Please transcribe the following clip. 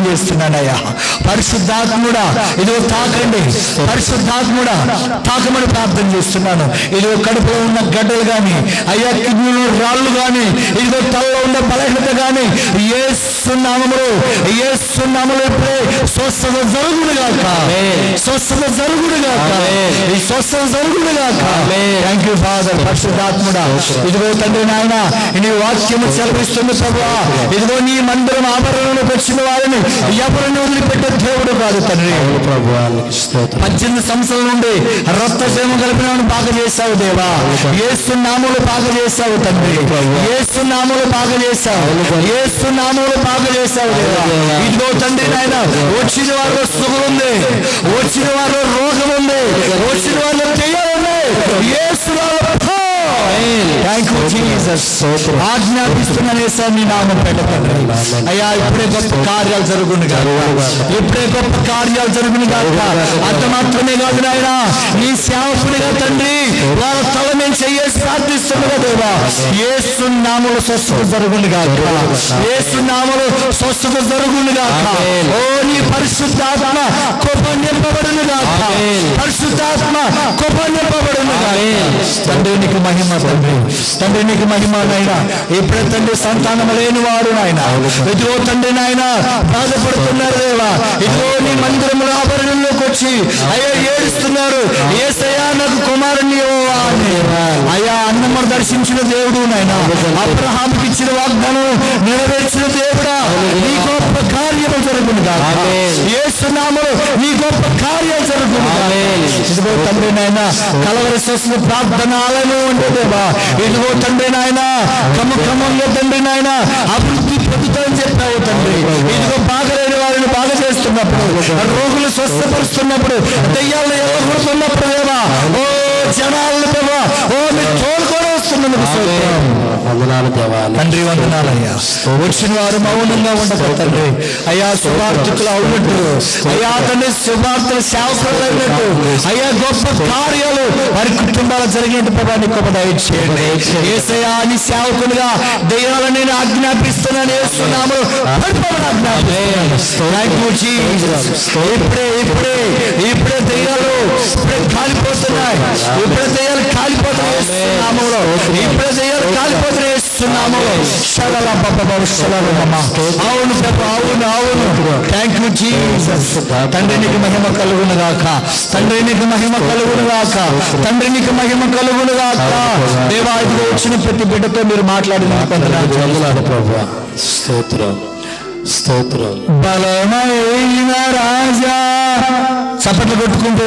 చేస్తున్నానయ్యా. పరిశుద్ధాత్ముడా ఇదిగో తాకండి, పరిశుద్ధాత్ముడా తాకమని ప్రార్థన చేస్తున్నాను. ఇదిగో కడుపులో ఉన్న గడ్డలు కానీ, అయ్యా కిడ్నీలో రాళ్ళు కానీ, ఇదిగో తలలో ఉన్న బలహీనత కానీ యేసు నామములో ఇప్పుడే స్వస్థత జరుగునుగాక, స్వస్థత జరుగునుగాక, ఈ స్వస్థత జరుగునుగాక. Thank you father. పరిశుద్ధాత్ముడా ఇదిగో తండ్రి నాయన నీ వాక్యము సెలవిస్తుంది ప్రభువా. ఇదిగో నీ మందిరం ఆభరణలోకి వచ్చిన వారిని ఎవరిని వదిలిపెట్టే దేవుడు కాదు తండ్రి. 18 సంవత్సరాల నుండి రక్తసేమ కలిపిన బాగా చేశావు దేవా. యేసు నామములో బాగా చేశావు తండ్రి, యేసు నామములో బాగా చేశావు, యేసు నామములో బాగా చేశావు దేవా. ఇదిగో తండ్రి నాయన వచ్చిన వారిలో సుఖం ఉంది, వచ్చిన వారిలో రోగం ఉంది, వచ్చిన వారిలో దెయ్యాలు ఉన్నాయి. యేసు ఆజ్ఞాపిస్తున్నాను సార్ నీ నామం పెట్టండి అయ్యా. ఇప్పుడే గొప్ప కార్యాలు జరుగును కాక, ఇప్పుడే గొప్ప కార్యాలు జరుగును కాక. అంత మాత్రమే కాదు నాయన, నీ సేవకునిగా తండ్రి వాళ్ళ తల మేము చేసి ప్రార్థిస్తున్నా దేవా. యేసు నామములో స్వస్థత జరుగును కాక, యేసు నామములో స్వస్థత జరుగును కాక. ఓ నీ పరిశుద్ధాత్మ కృప నింపబడును కాక, పరిశుద్ధాత్మ కృప నింపబడును కాక. తండ్రి నీకు మహిమ, తండ్రి తండ్రి నీకు మహిమ నాయన. ఇప్పుడే తండ్రి సంతానం లేని వారు నాయన ఇదిగో తండ్రి నాయన బాధపడుతున్నారు దేవా. ఇదిగో నీ మందిరంలో ఆభరణంలోకి వచ్చి అయ్యా ఏడుస్తున్నారు. యేసయ్యా నాకు కుమారుని అని అయ్యా అన్నమ్మను దర్శించిన దేవుడు నాయన, అబ్రహాముకి ఇచ్చిన వాగ్దానం నెరవేర్చిన దేవుడా, నీ గొప్ప కార్యము జరుగును కాక, యేసు నామములో నీ గొప్ప కార్యాలు జరుగును కాక. ఇదిగో తండ్రి నాయన కలవరి స్వస్థ ప్రార్థనాలను ఉండే దేవా. ఇదిగో తండ్రి నాయన క్రమంగా తండ్రి నాయన అభివృద్ధి పొందుతామని చెప్పావు తండ్రి. ఇదిగో బాగలేని వారిని బాగా చేస్తున్నప్పుడు, రోగులు స్వస్థపరుస్తున్నప్పుడు, దెయ్యాలను ఎల్లగొడుతున్నప్పుడు దేవా, ఓ జనాలను దేవా, ఓ మీరు తోడుకొని వస్తున్నందుకు తండ్రి వందనాలయ్యా. వచ్చిన వారు మౌనంగా ఉండదు తండ్రి అయ్యా. సువార్థికులు అవునట్టు అయ్యా తండ్రి, సువార్తల సేవకులు అయినట్టు అయ్యా గొప్ప కార్యాలు వారి కుటుంబాలు జరిగేందుకు ప్రభాని గొప్ప దయచేయండి. యేసయ్యా నీ సేవకులుగా దెయ్యాలను నేను ఆజ్ఞాపిస్తున్నాను, యేసునామములో ఇప్పుడే దెయ్యాలు ఇప్పుడే కాలిపోతున్నాయి, ఇప్పుడే దెయ్యాలు కాలిపోతున్నాయి యేసునామములో, ఇప్పుడే దెయ్యాలు కాలిపోతున్నాయి యేసునామములో. అవును ప్రభు, అవును అవును. Thank you Jesus. తండ్రి నీకు మహిమ కలుగును గాక, తండ్రి నీకు మహిమ కలుగును గాక, తండ్రి నీకు మహిమ కలుగును గాక. దేవా ఇదిగో వచ్చిన ప్రతి బిడ్డతో మీరు మాట్లాడిన ప్రభు స్తోత్రం స్తోత్రం. బలమైన రాజా చప్పట్లు కొట్టుకుంటూ